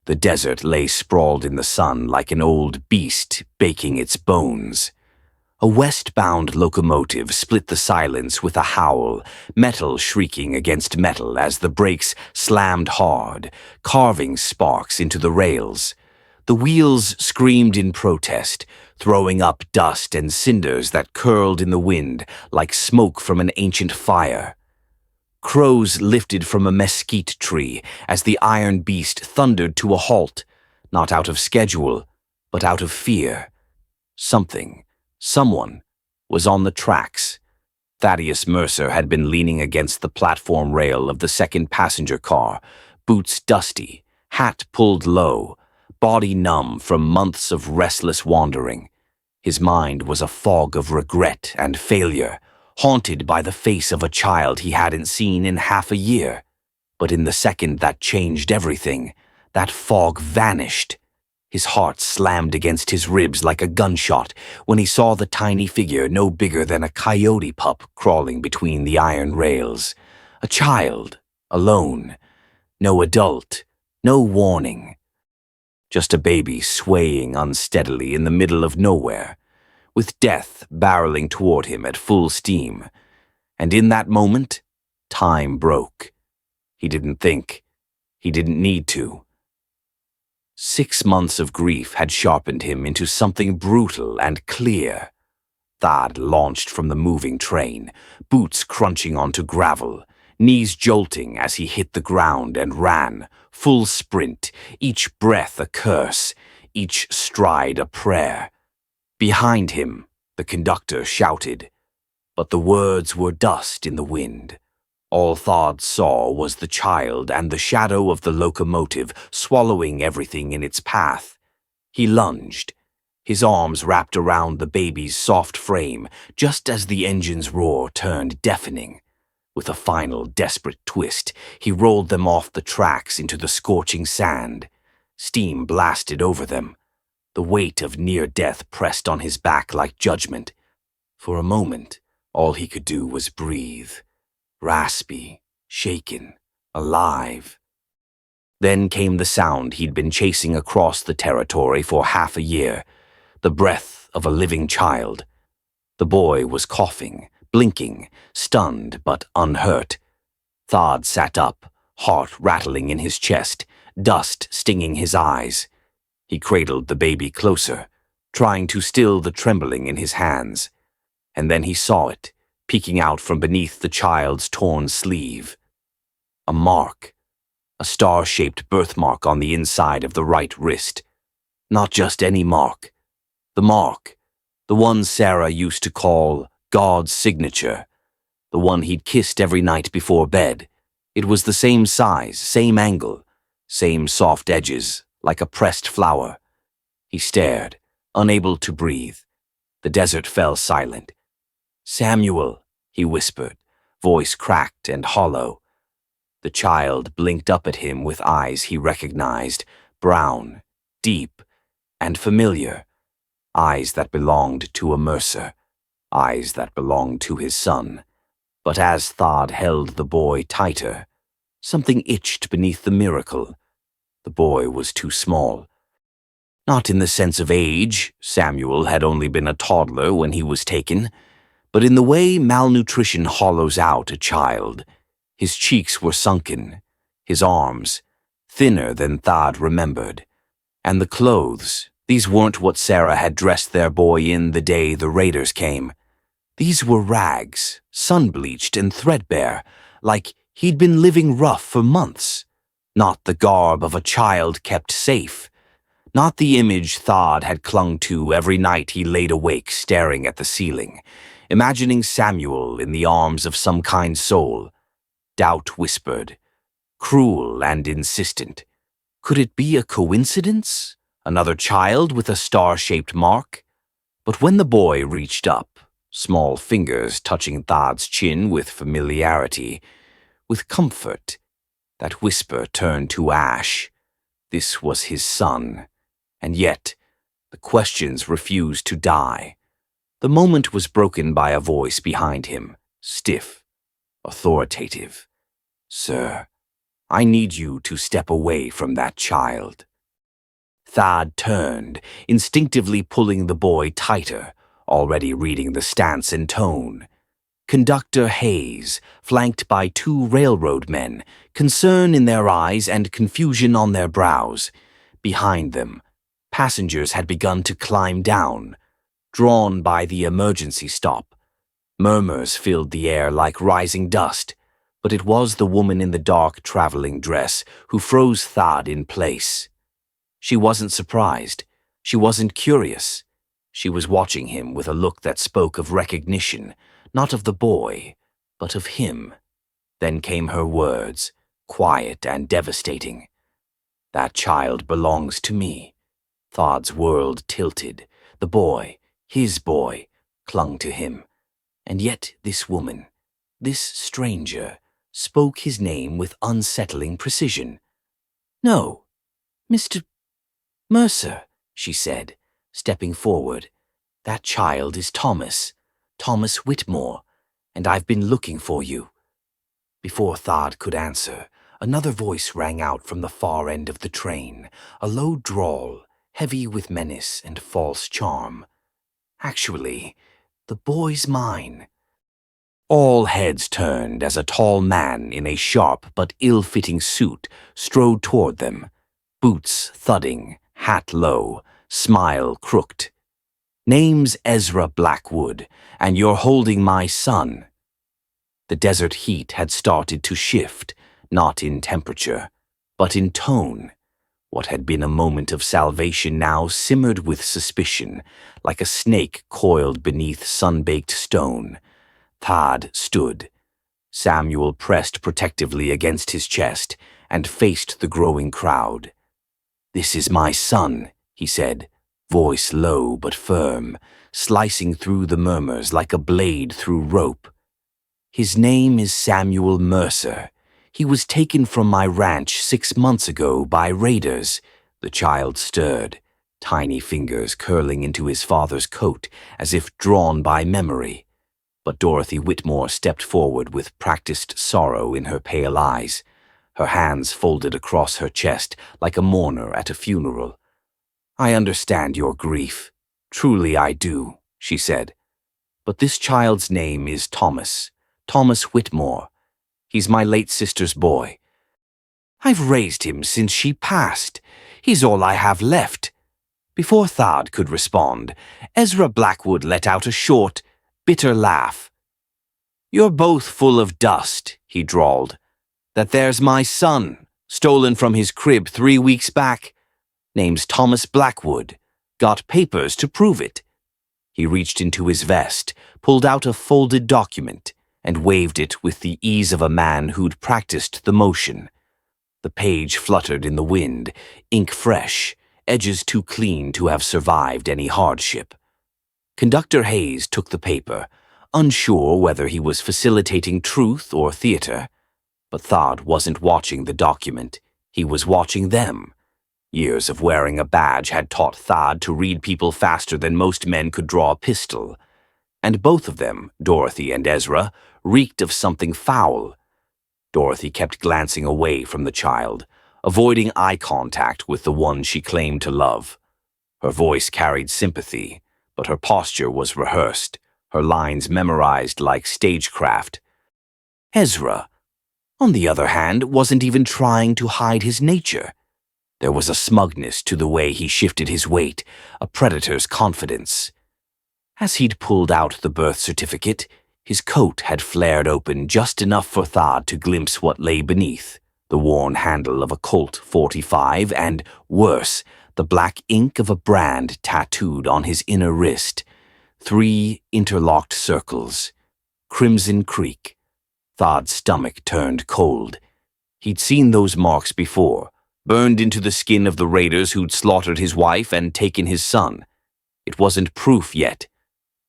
The desert lay sprawled in the sun like an old beast baking its bones. A westbound locomotive split the silence with a howl, metal shrieking against metal as the brakes slammed hard, carving sparks into the rails. The wheels screamed in protest, throwing up dust and cinders that curled in the wind like smoke from an ancient fire. Crows lifted from a mesquite tree as the iron beast thundered to a halt, not out of schedule, but out of fear. Someone was on the tracks. Thaddeus Mercer had been leaning against the platform rail of the second passenger car, boots dusty, hat pulled low, body numb from months of restless wandering. His mind was a fog of regret and failure, haunted by the face of a child he hadn't seen in half a year. But in the second that changed everything, that fog vanished. His heart slammed against his ribs like a gunshot when he saw the tiny figure no bigger than a coyote pup crawling between the iron rails. A child, alone, no adult, no warning. Just a baby swaying unsteadily in the middle of nowhere, with death barreling toward him at full steam. And in that moment, time broke. He didn't think. He didn't need to. 6 months of grief had sharpened him into something brutal and clear. Thad launched from the moving train, boots crunching onto gravel, knees jolting as he hit the ground and ran, full sprint, each breath a curse, each stride a prayer. Behind him, the conductor shouted, but the words were dust in the wind. All Thad saw was the child and the shadow of the locomotive swallowing everything in its path. He lunged, his arms wrapped around the baby's soft frame just as the engine's roar turned deafening. With a final desperate twist, he rolled them off the tracks into the scorching sand. Steam blasted over them. The weight of near death pressed on his back like judgment. For a moment, all he could do was breathe. Raspy, shaken, alive. Then came the sound he'd been chasing across the territory for half a year, the breath of a living child. The boy was coughing, blinking, stunned but unhurt. Thad sat up, heart rattling in his chest, dust stinging his eyes. He cradled the baby closer, trying to still the trembling in his hands. And then he saw it, peeking out from beneath the child's torn sleeve. A mark, a star-shaped birthmark on the inside of the right wrist. Not just any mark. The mark, the one Sarah used to call God's signature, the one he'd kissed every night before bed. It was the same size, same angle, same soft edges, like a pressed flower. He stared, unable to breathe. The desert fell silent. "Samuel," he whispered, voice cracked and hollow. The child blinked up at him with eyes he recognized, brown, deep, and familiar. Eyes that belonged to a Mercer, eyes that belonged to his son. But as Thad held the boy tighter, something itched beneath the miracle. The boy was too small. Not in the sense of age, Samuel had only been a toddler when he was taken, but in the way malnutrition hollows out a child. His cheeks were sunken, his arms, thinner than Thad remembered. And the clothes, these weren't what Sarah had dressed their boy in the day the raiders came. These were rags, sun-bleached and threadbare, like he'd been living rough for months. Not the garb of a child kept safe. Not the image Thad had clung to every night he laid awake staring at the ceiling, imagining Samuel in the arms of some kind soul. Doubt whispered, cruel and insistent. Could it be a coincidence? Another child with a star-shaped mark? But when the boy reached up, small fingers touching Thad's chin with familiarity, with comfort, that whisper turned to ash. This was his son, and yet the questions refused to die. The moment was broken by a voice behind him, stiff, authoritative. "Sir, I need you to step away from that child." Thad turned, instinctively pulling the boy tighter, already reading the stance and tone. Conductor Hayes, flanked by two railroad men, concern in their eyes and confusion on their brows. Behind them, passengers had begun to climb down, drawn by the emergency stop. Murmurs filled the air like rising dust, but it was the woman in the dark traveling dress who froze Thad in place. She wasn't surprised. She wasn't curious. She was watching him with a look that spoke of recognition, not of the boy, but of him. Then came her words, quiet and devastating. "That child belongs to me." Thad's world tilted. The boy, his boy, clung to him. And yet this woman, this stranger, spoke his name with unsettling precision. "No, Mr. Mercer," she said, stepping forward. "That child is Thomas Whitmore, and I've been looking for you." Before Thad could answer, another voice rang out from the far end of the train, a low drawl, heavy with menace and false charm. "Actually, the boy's mine." All heads turned as a tall man in a sharp but ill-fitting suit strode toward them, boots thudding, hat low, smile crooked. "Name's Ezra Blackwood, and you're holding my son." The desert heat had started to shift, not in temperature, but in tone. What had been a moment of salvation now simmered with suspicion, like a snake coiled beneath sun-baked stone. Thad stood. Samuel pressed protectively against his chest and faced the growing crowd. "This is my son," he said, voice low but firm, slicing through the murmurs like a blade through rope. "His name is Samuel Mercer. He was taken from my ranch 6 months ago by raiders." The child stirred, tiny fingers curling into his father's coat as if drawn by memory. But Dorothy Whitmore stepped forward with practiced sorrow in her pale eyes, her hands folded across her chest like a mourner at a funeral. "I understand your grief. Truly I do," she said. "But this child's name is Thomas Whitmore. He's my late sister's boy. I've raised him since she passed. He's all I have left." Before Thad could respond, Ezra Blackwood let out a short, bitter laugh. "You're both full of dust," he drawled. "That there's my son, stolen from his crib 3 weeks back. Name's Thomas Blackwood. Got papers to prove it." He reached into his vest, pulled out a folded document, and waved it with the ease of a man who'd practiced the motion. The page fluttered in the wind, ink fresh, edges too clean to have survived any hardship. Conductor Hayes took the paper, unsure whether he was facilitating truth or theater. But Thad wasn't watching the document. He was watching them. Years of wearing a badge had taught Thad to read people faster than most men could draw a pistol. And both of them, Dorothy and Ezra, reeked of something foul. Dorothy kept glancing away from the child, avoiding eye contact with the one she claimed to love. Her voice carried sympathy, but her posture was rehearsed, her lines memorized like stagecraft. Ezra, on the other hand, wasn't even trying to hide his nature. There was a smugness to the way he shifted his weight, a predator's confidence. As he'd pulled out the birth certificate, his coat had flared open just enough for Thad to glimpse what lay beneath, the worn handle of a Colt .45 and, worse, the black ink of a brand tattooed on his inner wrist. 3 interlocked circles. Crimson Creek. Thad's stomach turned cold. He'd seen those marks before, burned into the skin of the raiders who'd slaughtered his wife and taken his son. It wasn't proof yet,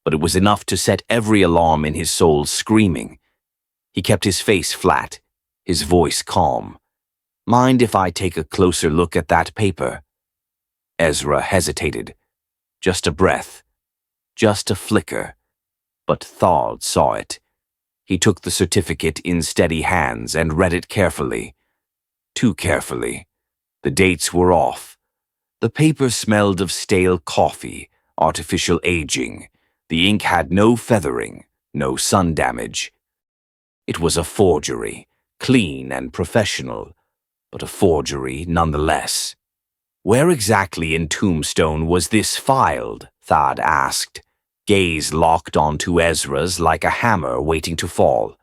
but it was enough to set every alarm in his soul screaming. He kept his face flat, his voice calm. "Mind if I take a closer look at that paper?" Ezra hesitated. Just a breath. Just a flicker. But Thad saw it. He took the certificate in steady hands and read it carefully. Too carefully. The dates were off. The paper smelled of stale coffee, artificial aging. The ink had no feathering, no sun damage. It was a forgery, clean and professional, but a forgery nonetheless. Where exactly in Tombstone was this filed? Thad asked, gaze locked onto Ezra's like a hammer waiting to fall.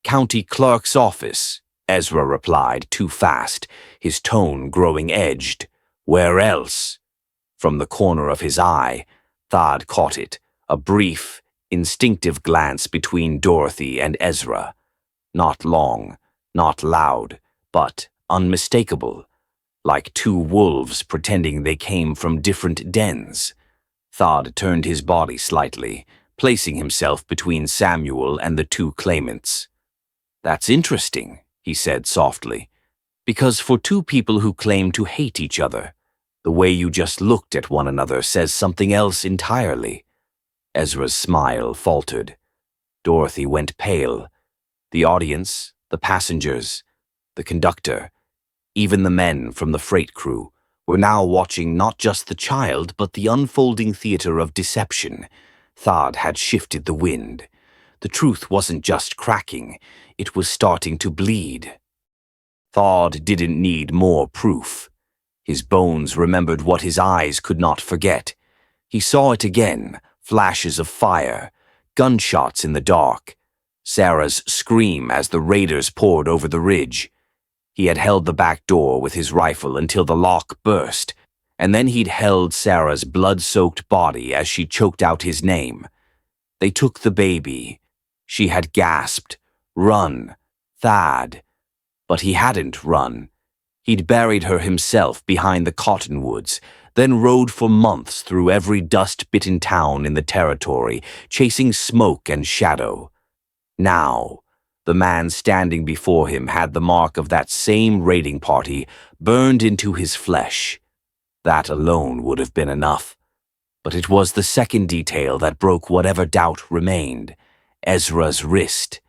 County clerk's office, Ezra replied too fast, his tone growing edged. Where else? From the corner of his eye, Thad caught it, a brief, instinctive glance between Dorothy and Ezra. Not long, not loud, but unmistakable, like two wolves pretending they came from different dens. Thad turned his body slightly, placing himself between Samuel and the two claimants. That's interesting, he said softly, because for two people who claim to hate each other, the way you just looked at one another says something else entirely. Ezra's smile faltered. Dorothy went pale. The audience, the passengers, the conductor, even the men from the freight crew, were now watching not just the child but the unfolding theater of deception. Thad had shifted the wind. The truth wasn't just cracking, it was starting to bleed. Thad didn't need more proof. His bones remembered what his eyes could not forget. He saw it again, flashes of fire, gunshots in the dark, Sarah's scream as the raiders poured over the ridge. He had held the back door with his rifle until the lock burst, and then he'd held Sarah's blood-soaked body as she choked out his name. They took the baby. She had gasped, "Run, Thad." But he hadn't run. He'd buried her himself behind the cottonwoods, then rode for months through every dust-bitten town in the territory, chasing smoke and shadow. Now, the man standing before him had the mark of that same raiding party burned into his flesh. That alone would have been enough. But it was the second detail that broke whatever doubt remained. Ezra's wrist.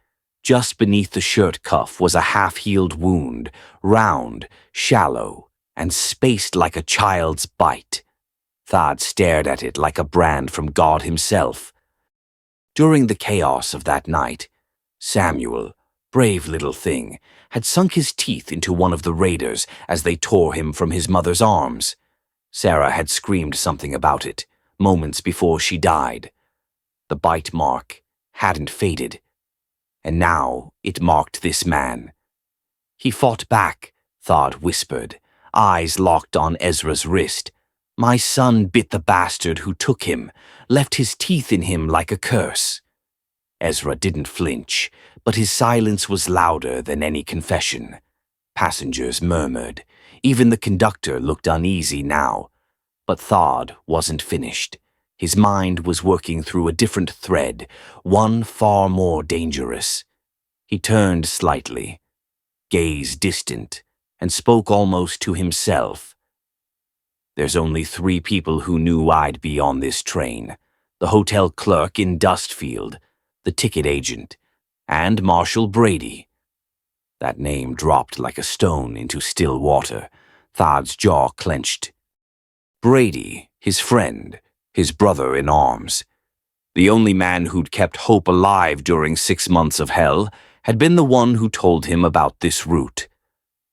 Just beneath the shirt cuff was a half-healed wound, round, shallow, and spaced like a child's bite. Thad stared at it like a brand from God himself. During the chaos of that night, Samuel, brave little thing, had sunk his teeth into one of the raiders as they tore him from his mother's arms. Sarah had screamed something about it, moments before she died. The bite mark hadn't faded, and now it marked this man. He fought back, Thad whispered, eyes locked on Ezra's wrist. My son bit the bastard who took him, left his teeth in him like a curse. Ezra didn't flinch, but his silence was louder than any confession. Passengers murmured. Even the conductor looked uneasy now. But Thad wasn't finished. His mind was working through a different thread, one far more dangerous. He turned slightly, gaze distant, and spoke almost to himself. There's only 3 people who knew I'd be on this train. The hotel clerk in Dustfield, the ticket agent, and Marshal Brady. That name dropped like a stone into still water. Thad's jaw clenched. Brady, his friend, his brother in arms. The only man who'd kept hope alive during 6 months of hell had been the one who told him about this route.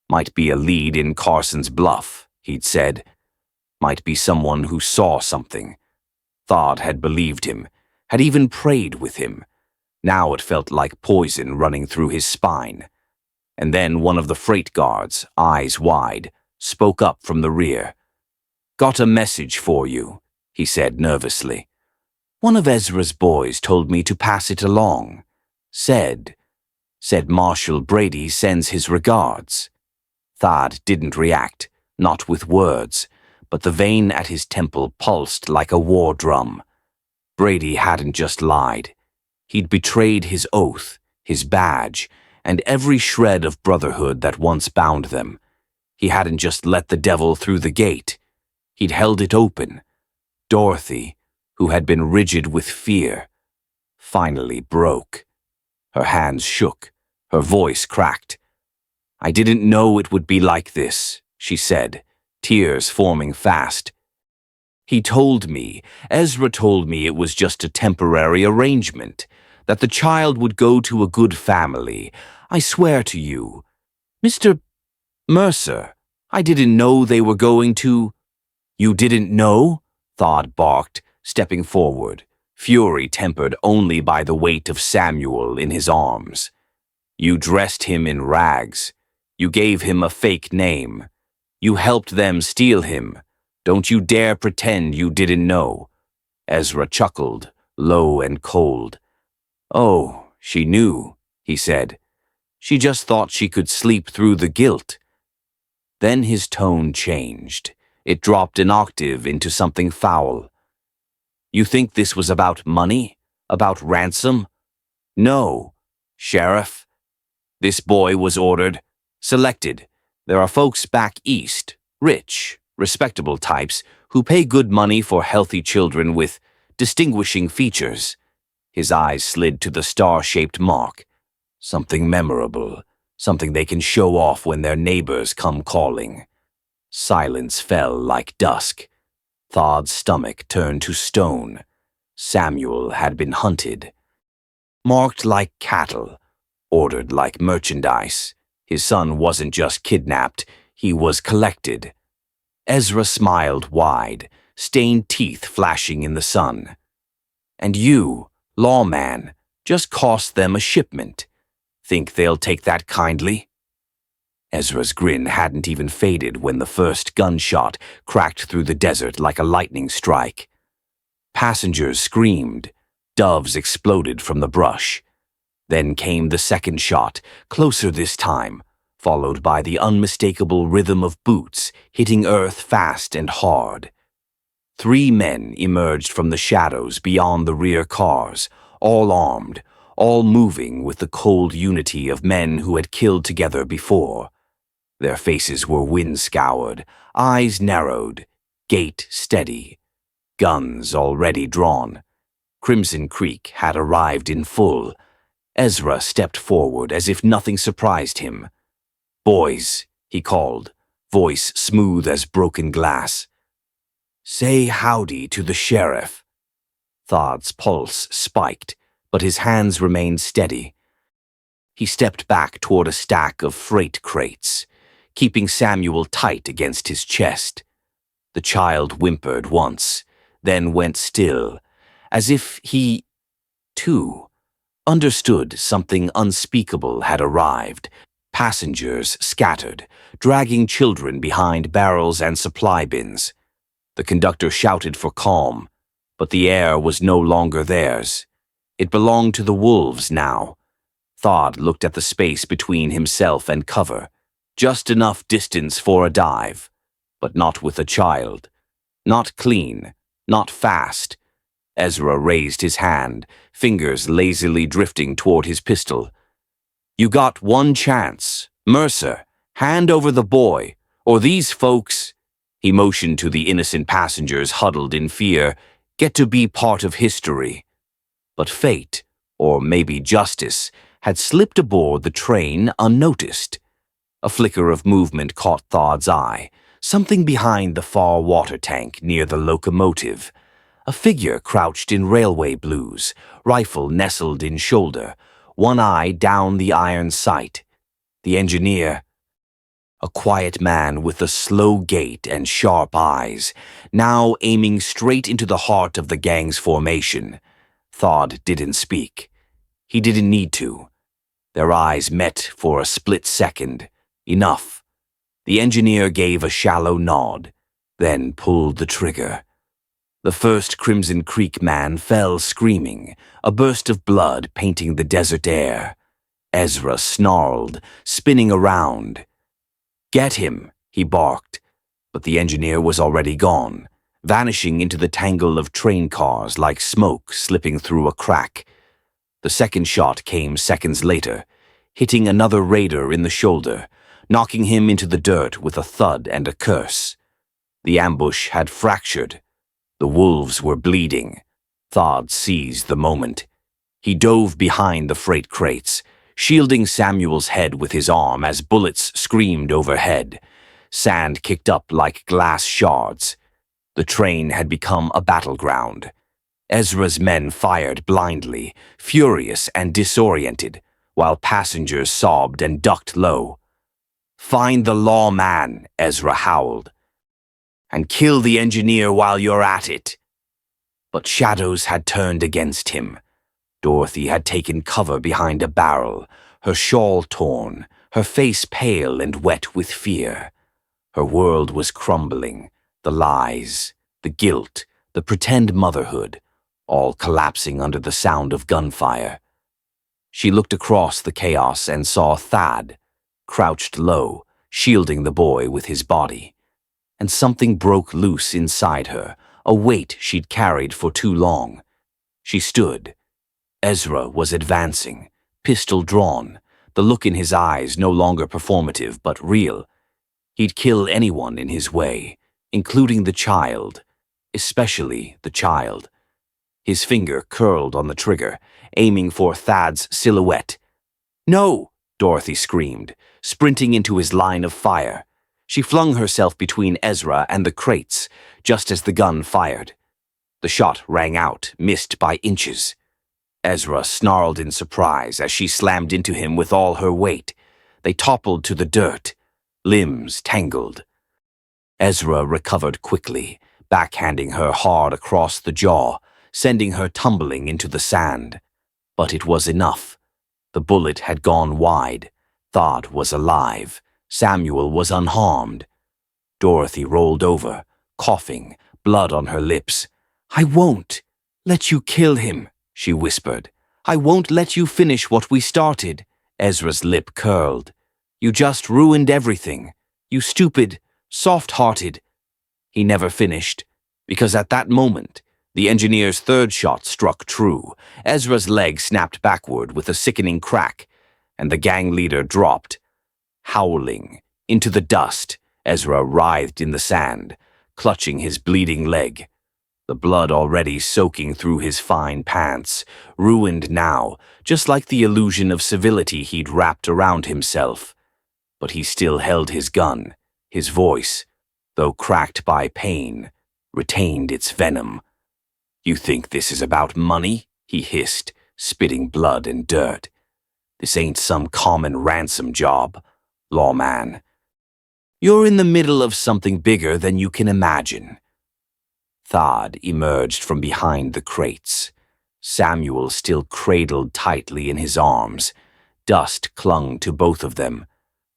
Might be a lead in Carson's bluff, he'd said. Might be someone who saw something. Thad had believed him, had even prayed with him. Now it felt like poison running through his spine. And then one of the freight guards, eyes wide, spoke up from the rear. Got a message for you, he said nervously. One of Ezra's boys told me to pass it along. Said Marshal Brady sends his regards. Thad didn't react, not with words, but the vein at his temple pulsed like a war drum. Brady hadn't just lied. He'd betrayed his oath, his badge, and every shred of brotherhood that once bound them. He hadn't just let the devil through the gate. He'd held it open. Dorothy, who had been rigid with fear, finally broke. Her hands shook, her voice cracked. I didn't know it would be like this, she said, tears forming fast. Ezra told me it was just a temporary arrangement, that the child would go to a good family. I swear to you, Mr. Mercer, I didn't know they were going to— You didn't know? Thod barked, stepping forward, fury tempered only by the weight of Samuel in his arms. You dressed him in rags. You gave him a fake name. You helped them steal him. Don't you dare pretend you didn't know. Ezra chuckled, low and cold. Oh, she knew, he said. She just thought she could sleep through the guilt. Then his tone changed. It dropped an octave into something foul. You think this was about money? About ransom? No, Sheriff. This boy was ordered, selected. There are folks back east, rich, respectable types, who pay good money for healthy children with distinguishing features. His eyes slid to the star-shaped mark. Something memorable, something they can show off when their neighbors come calling. Silence fell like dusk. Thod's stomach turned to stone. Samuel had been hunted. Marked like cattle, ordered like merchandise. His son wasn't just kidnapped, he was collected. Ezra smiled wide, stained teeth flashing in the sun. And you, lawman, just cost them a shipment. Think they'll take that kindly? Ezra's grin hadn't even faded when the first gunshot cracked through the desert like a lightning strike. Passengers screamed. Doves exploded from the brush. Then came the second shot, closer this time, followed by the unmistakable rhythm of boots hitting earth fast and hard. 3 men emerged from the shadows beyond the rear cars, all armed, all moving with the cold unity of men who had killed together before. Their faces were wind-scoured, eyes narrowed, gait steady, guns already drawn. Crimson Creek had arrived in full. Ezra stepped forward as if nothing surprised him. "Boys," he called, voice smooth as broken glass. "Say howdy to the sheriff." Thod's pulse spiked, but his hands remained steady. He stepped back toward a stack of freight crates, keeping Samuel tight against his chest. The child whimpered once, then went still, as if he, too, understood something unspeakable had arrived. Passengers scattered, dragging children behind barrels and supply bins. The conductor shouted for calm, but the air was no longer theirs. It belonged to the wolves now. Thod looked at the space between himself and cover. Just enough distance for a dive, but not with a child. Not clean, not fast. Ezra raised his hand, fingers lazily drifting toward his pistol. "You got one chance. Mercer, hand over the boy, or these folks—" He motioned to the innocent passengers huddled in fear, "get to be part of history." But fate, or maybe justice, had slipped aboard the train unnoticed. A flicker of movement caught Thod's eye, something behind the far water tank near the locomotive. A figure crouched in railway blues, rifle nestled in shoulder, one eye down the iron sight. The engineer, a quiet man with a slow gait and sharp eyes, now aiming straight into the heart of the gang's formation. Thod didn't speak. He didn't need to. Their eyes met for a split second. Enough. The engineer gave a shallow nod, then pulled the trigger. The first Crimson Creek man fell screaming, a burst of blood painting the desert air. Ezra snarled, spinning around. "Get him," he barked, but the engineer was already gone, vanishing into the tangle of train cars like smoke slipping through a crack. The second shot came seconds later, hitting another raider in the shoulder, knocking him into the dirt with a thud and a curse. The ambush had fractured. The wolves were bleeding. Thod seized the moment. He dove behind the freight crates, shielding Samuel's head with his arm as bullets screamed overhead. sand kicked up like glass shards. The train had become a battleground. Ezra's men fired blindly, furious and disoriented, while passengers sobbed and ducked low. "Find the lawman," Ezra howled, "and kill the engineer while you're at it." But shadows had turned against him. Dorothy had taken cover behind a barrel, her shawl torn, her face pale and wet with fear. Her world was crumbling, the lies, the guilt, the pretend motherhood, all collapsing under the sound of gunfire. She looked across the chaos and saw Thad, crouched low, shielding the boy with his body. And something broke loose inside her, a weight she'd carried for too long. She stood. Ezra was advancing, pistol drawn, the look in his eyes no longer performative but real. He'd kill anyone in his way, including the child, especially the child. His finger curled on the trigger, aiming for Thad's silhouette. "No!" Dorothy screamed, sprinting into his line of fire. She flung herself between Ezra and the crates, just as the gun fired. The shot rang out, missed by inches. Ezra snarled in surprise as she slammed into him with all her weight. They toppled to the dirt, limbs tangled. Ezra recovered quickly, backhanding her hard across the jaw, sending her tumbling into the sand. But it was enough. The bullet had gone wide. Thad was alive. Samuel was unharmed. Dorothy rolled over, coughing, blood on her lips. "I won't let you kill him," she whispered. "I won't let you finish what we started." Ezra's lip curled. "You just ruined everything. You stupid, soft-hearted." He never finished, because at that moment, the engineer's third shot struck true. Ezra's leg snapped backward with a sickening crack, and the gang leader dropped. Howling, into the dust, Ezra writhed in the sand, clutching his bleeding leg. The blood already soaking through his fine pants, ruined now, just like the illusion of civility he'd wrapped around himself. But he still held his gun. His voice, though cracked by pain, retained its venom. "You think this is about money?" he hissed, spitting blood and dirt. "This ain't some common ransom job, lawman. You're in the middle of something bigger than you can imagine." Thad emerged from behind the crates. Samuel still cradled tightly in his arms. Dust clung to both of them,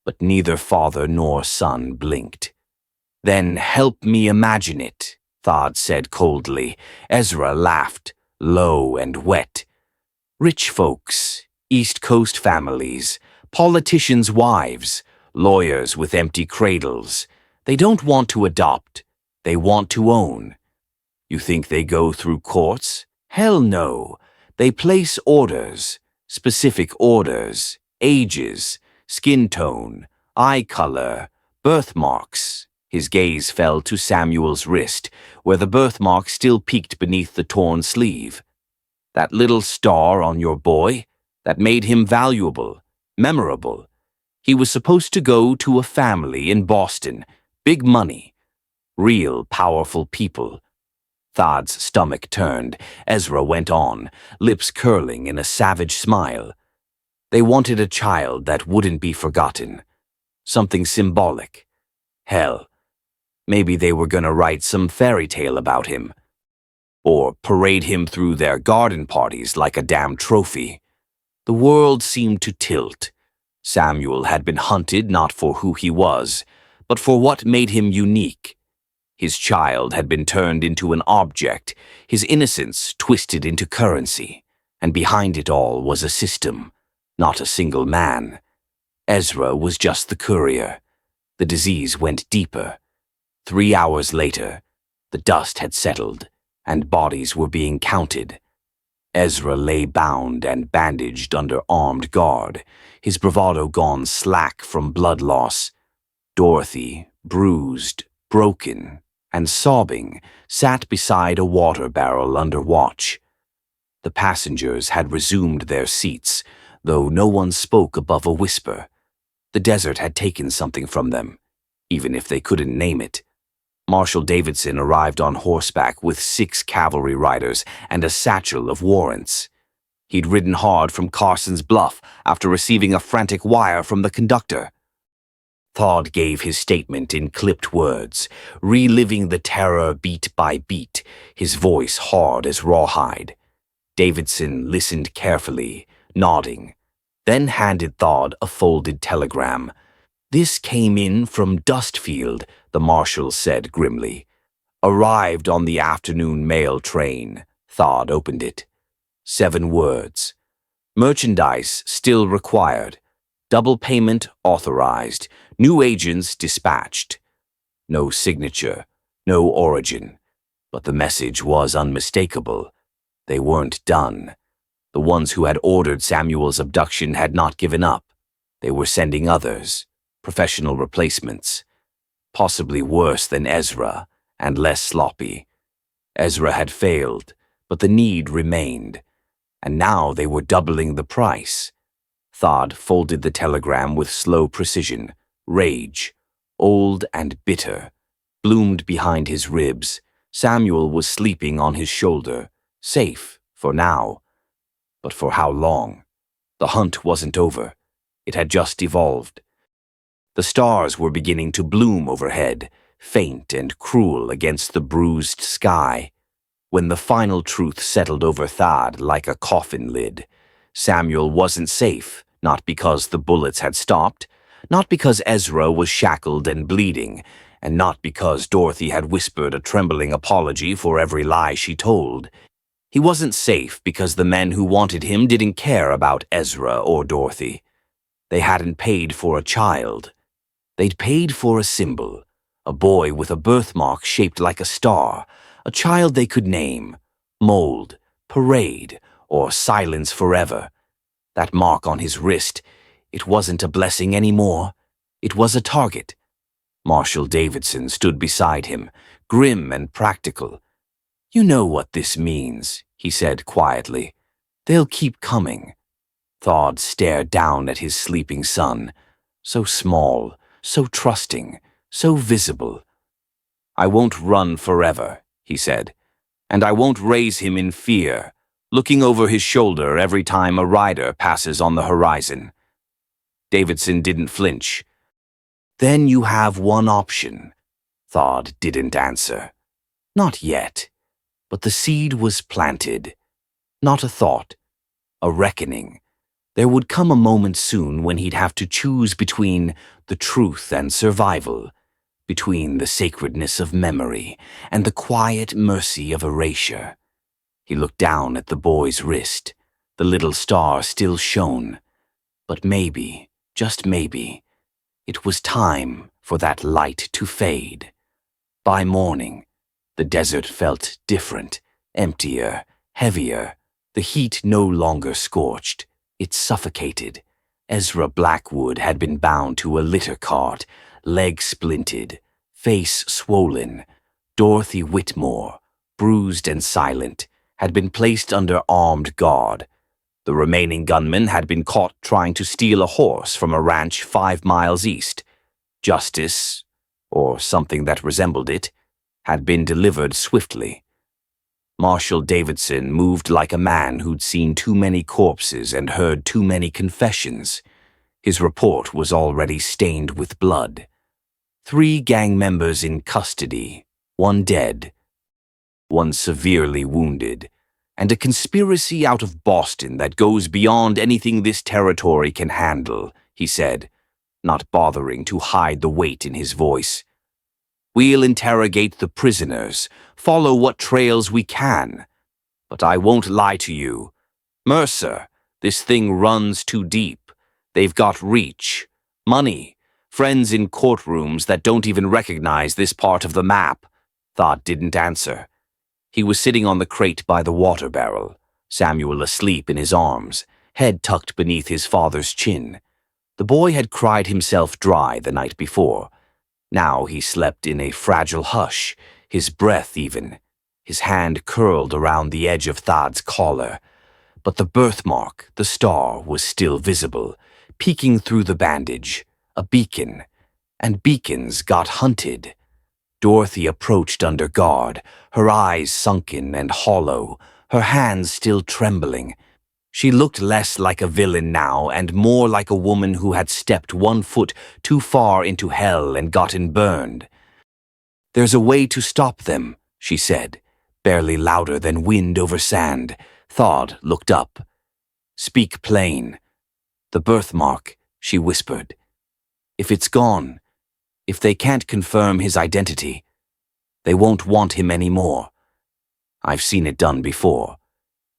but neither father nor son blinked. "Then help me imagine it," Thad said coldly. Ezra laughed, low and wet. "Rich folks, East Coast families, politicians' wives, lawyers with empty cradles. They don't want to adopt. They want to own. You think they go through courts? Hell no. They place orders, specific orders, ages, skin tone, eye color, birthmarks." His gaze fell to Samuel's wrist, where the birthmark still peeked beneath the torn sleeve. "That little star on your boy, that made him valuable, memorable. He was supposed to go to a family in Boston, big money, real powerful people." Thad's stomach turned. Ezra went on, lips curling in a savage smile. "They wanted a child that wouldn't be forgotten. Something symbolic. Hell, maybe they were gonna write some fairy tale about him. Or parade him through their garden parties like a damn trophy." The world seemed to tilt. Samuel had been hunted not for who he was, but for what made him unique. His child had been turned into an object, his innocence twisted into currency, and behind it all was a system, not a single man. Ezra was just the courier. The disease went deeper. 3 hours later, the dust had settled, and bodies were being counted. Ezra lay bound and bandaged under armed guard, his bravado gone slack from blood loss. Dorothy, bruised, broken, and sobbing, sat beside a water barrel under watch. The passengers had resumed their seats, though no one spoke above a whisper. The desert had taken something from them, even if they couldn't name it. Marshal Davidson arrived on horseback with 6 cavalry riders and a satchel of warrants. He'd ridden hard from Carson's Bluff after receiving a frantic wire from the conductor. Todd gave his statement in clipped words, reliving the terror beat by beat, his voice hard as rawhide. Davidson listened carefully, nodding, then handed Todd a folded telegram. "This came in from Dustfield," the marshal said grimly. "Arrived on the afternoon mail train." Todd opened it. 7 words. "Merchandise still required. Double payment authorized. New agents dispatched." No signature, no origin. But the message was unmistakable. They weren't done. The ones who had ordered Samuel's abduction had not given up. They were sending others, professional replacements. Possibly worse than Ezra, and less sloppy. Ezra had failed, but the need remained. And now they were doubling the price. Todd folded the telegram with slow precision. Rage, old and bitter, bloomed behind his ribs. Samuel was sleeping on his shoulder, safe for now. But for how long? The hunt wasn't over. It had just evolved. The stars were beginning to bloom overhead, faint and cruel against the bruised sky. When the final truth settled over Todd like a coffin lid, Samuel wasn't safe, not because the bullets had stopped, not because Ezra was shackled and bleeding, and not because Dorothy had whispered a trembling apology for every lie she told. He wasn't safe because the men who wanted him didn't care about Ezra or Dorothy. They hadn't paid for a child. They'd paid for a symbol, a boy with a birthmark shaped like a star, a child they could name, mold, parade, or silence forever. That mark on his wrist, it wasn't a blessing anymore. It was a target. Marshal Davidson stood beside him, grim and practical. "You know what this means," he said quietly. "They'll keep coming." Todd stared down at his sleeping son, so small, so trusting, so visible. "I won't run forever," he said, "and I won't raise him in fear, looking over his shoulder every time a rider passes on the horizon." Davidson didn't flinch. "Then you have one option." Todd didn't answer. Not yet. But the seed was planted. Not a thought. A reckoning. There would come a moment soon when he'd have to choose between the truth and survival, between the sacredness of memory and the quiet mercy of erasure. He looked down at the boy's wrist. The little star still shone. But maybe, just maybe, it was time for that light to fade. By morning, the desert felt different, emptier, heavier. The heat no longer scorched. It suffocated. Ezra Blackwood had been bound to a litter cart, leg splinted, face swollen. Dorothy Whitmore, bruised and silent, had been placed under armed guard. The remaining gunman had been caught trying to steal a horse from a ranch 5 miles east. Justice, or something that resembled it, had been delivered swiftly. Marshal Davidson moved like a man who'd seen too many corpses and heard too many confessions. His report was already stained with blood. 3 gang members in custody, 1 dead, 1 severely wounded, and a conspiracy out of Boston that goes beyond anything this territory can handle, he said, not bothering to hide the weight in his voice. "We'll interrogate the prisoners, follow what trails we can. But I won't lie to you. Mercer, this thing runs too deep. They've got reach, money, friends in courtrooms that don't even recognize this part of the map." Todd didn't answer. He was sitting on the crate by the water barrel, Samuel asleep in his arms, head tucked beneath his father's chin. The boy had cried himself dry the night before. Now he slept in a fragile hush, his breath even, his hand curled around the edge of Todd's collar. But the birthmark, the star, was still visible, peeking through the bandage, a beacon. and beacons got hunted. Dorothy approached under guard, her eyes sunken and hollow, her hands still trembling. She looked less like a villain now and more like a woman who had stepped 1 foot too far into hell and gotten burned. "There's a way to stop them," she said, barely louder than wind over sand. Thawd looked up. "Speak plain." "The birthmark," she whispered. "If it's gone, if they can't confirm his identity, they won't want him anymore. I've seen it done before.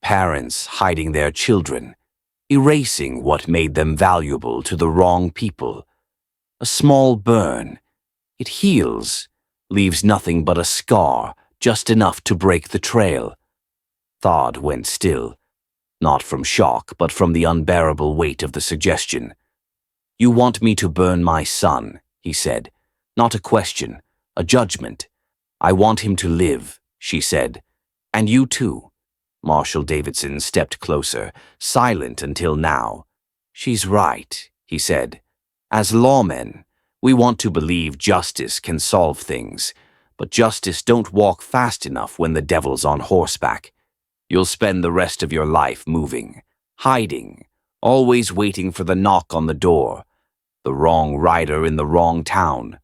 Parents hiding their children, erasing what made them valuable to the wrong people. A small burn. It heals, leaves nothing but a scar, just enough to break the trail." Thawd went still, not from shock, but from the unbearable weight of the suggestion. "You want me to burn my son," he said. "Not a question, a judgment. I want him to live," she said. "And you too." Marshal Davidson stepped closer, silent until now. "She's right," he said. "As lawmen, we want to believe justice can solve things, but justice don't walk fast enough when the devil's on horseback. You'll spend the rest of your life moving, hiding, always waiting for the knock on the door, the wrong rider in the wrong town."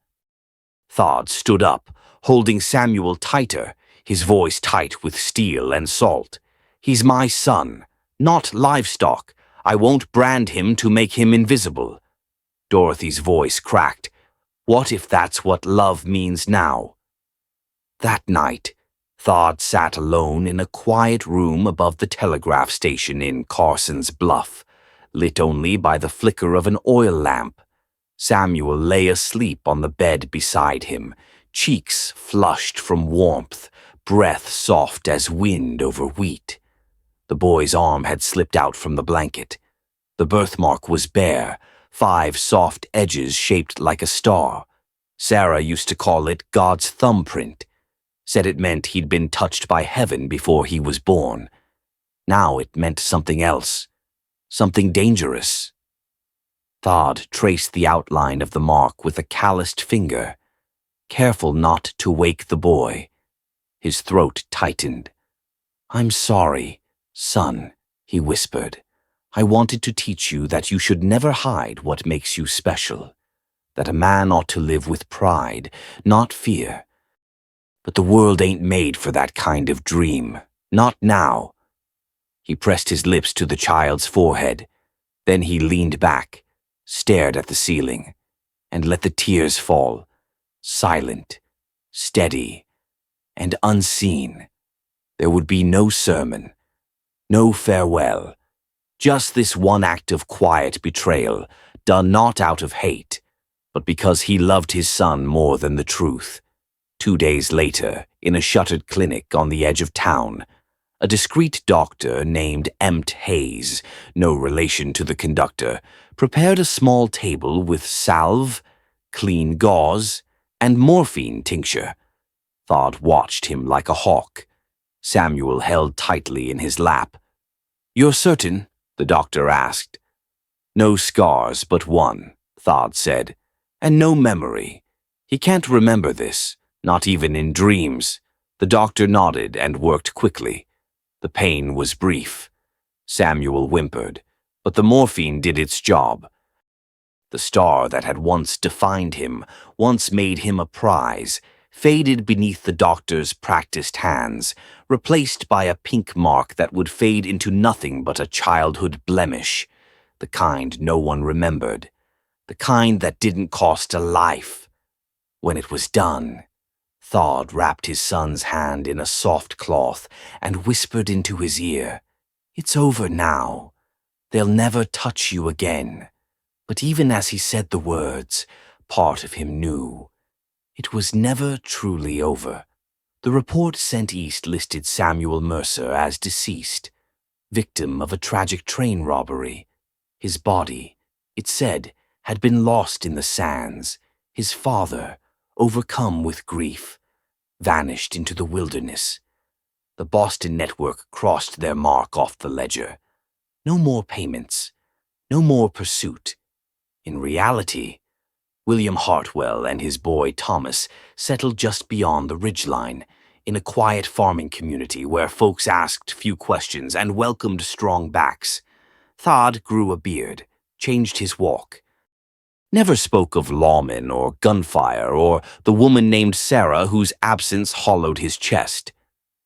Thawd stood up, holding Samuel tighter, his voice tight with steel and salt. "He's my son, not livestock. I won't brand him to make him invisible." Dorothy's voice cracked. "What if that's what love means now?" That night, Thawd sat alone in a quiet room above the telegraph station in Carson's Bluff, lit only by the flicker of an oil lamp. Samuel lay asleep on the bed beside him, cheeks flushed from warmth, breath soft as wind over wheat. The boy's arm had slipped out from the blanket. The birthmark was bare, 5 soft edges shaped like a star. Sarah used to call it God's thumbprint. Said it meant he'd been touched by heaven before he was born. Now it meant something else, something dangerous. Thawd traced the outline of the mark with a calloused finger, careful not to wake the boy. His throat tightened. "I'm sorry, son," he whispered. "I wanted to teach you that you should never hide what makes you special, that a man ought to live with pride, not fear. But the world ain't made for that kind of dream, not now." He pressed his lips to the child's forehead. Then he leaned back, stared at the ceiling, and let the tears fall, silent, steady, and unseen. There would be no sermon, no farewell, just this one act of quiet betrayal, done not out of hate, but because he loved his son more than the truth. 2 days later, in a shuttered clinic on the edge of town, a discreet doctor named Empt Hayes, no relation to the conductor, prepared a small table with salve, clean gauze, and morphine tincture. Thawd watched him like a hawk. Samuel held tightly in his lap. "You're certain?" the doctor asked. "No scars but one," Thawd said, "and no memory. He can't remember this, not even in dreams." The doctor nodded and worked quickly. The pain was brief. Samuel whimpered, but the morphine did its job. The star that had once defined him, once made him a prize, faded beneath the doctor's practiced hands, replaced by a pink mark that would fade into nothing but a childhood blemish, the kind no one remembered, the kind that didn't cost a life. When it was done, Thawd wrapped his son's hand in a soft cloth and whispered into his ear, "It's over now. They'll never touch you again." But even as he said the words, part of him knew it was never truly over. The report sent east listed Samuel Mercer as deceased, victim of a tragic train robbery. His body, it said, had been lost in the sands. His father, overcome with grief, vanished into the wilderness. The Boston network crossed their mark off the ledger. No more payments, no more pursuit. In reality, William Hartwell and his boy Thomas settled just beyond the ridgeline, in a quiet farming community where folks asked few questions and welcomed strong backs. Thad grew a beard, changed his walk, never spoke of lawmen or gunfire or the woman named Sarah whose absence hollowed his chest.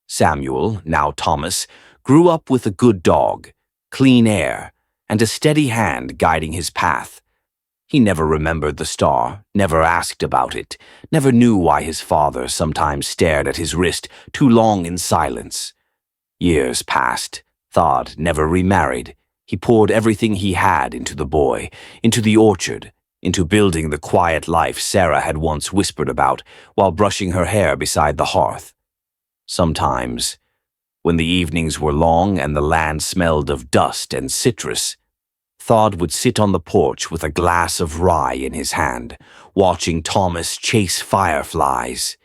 Samuel, now Thomas, grew up with a good dog, clean air, and a steady hand guiding his path. He never remembered the star, never asked about it, never knew why his father sometimes stared at his wrist too long in silence. Years passed. Thad never remarried. He poured everything he had into the boy, into the orchard, into building the quiet life Sarah had once whispered about while brushing her hair beside the hearth. Sometimes, when the evenings were long and the land smelled of dust and citrus, Thad would sit on the porch with a glass of rye in his hand, watching Thomas chase fireflies.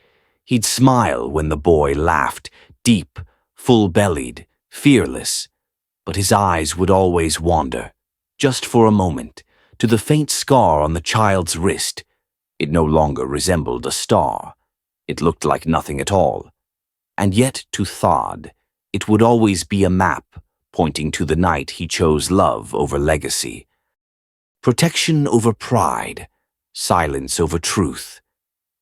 He'd smile when the boy laughed, deep, full-bellied, fearless, but his eyes would always wander, just for a moment, to the faint scar on the child's wrist. It no longer resembled a star. It looked like nothing at all. And yet, to Thad, it would always be a map pointing to the night he chose love over legacy. Protection over pride, silence over truth.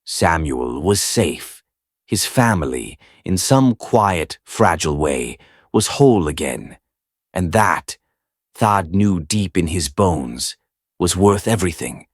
Samuel was safe. His family, in some quiet, fragile way, was whole again. And that, Thad knew deep in his bones, was worth everything.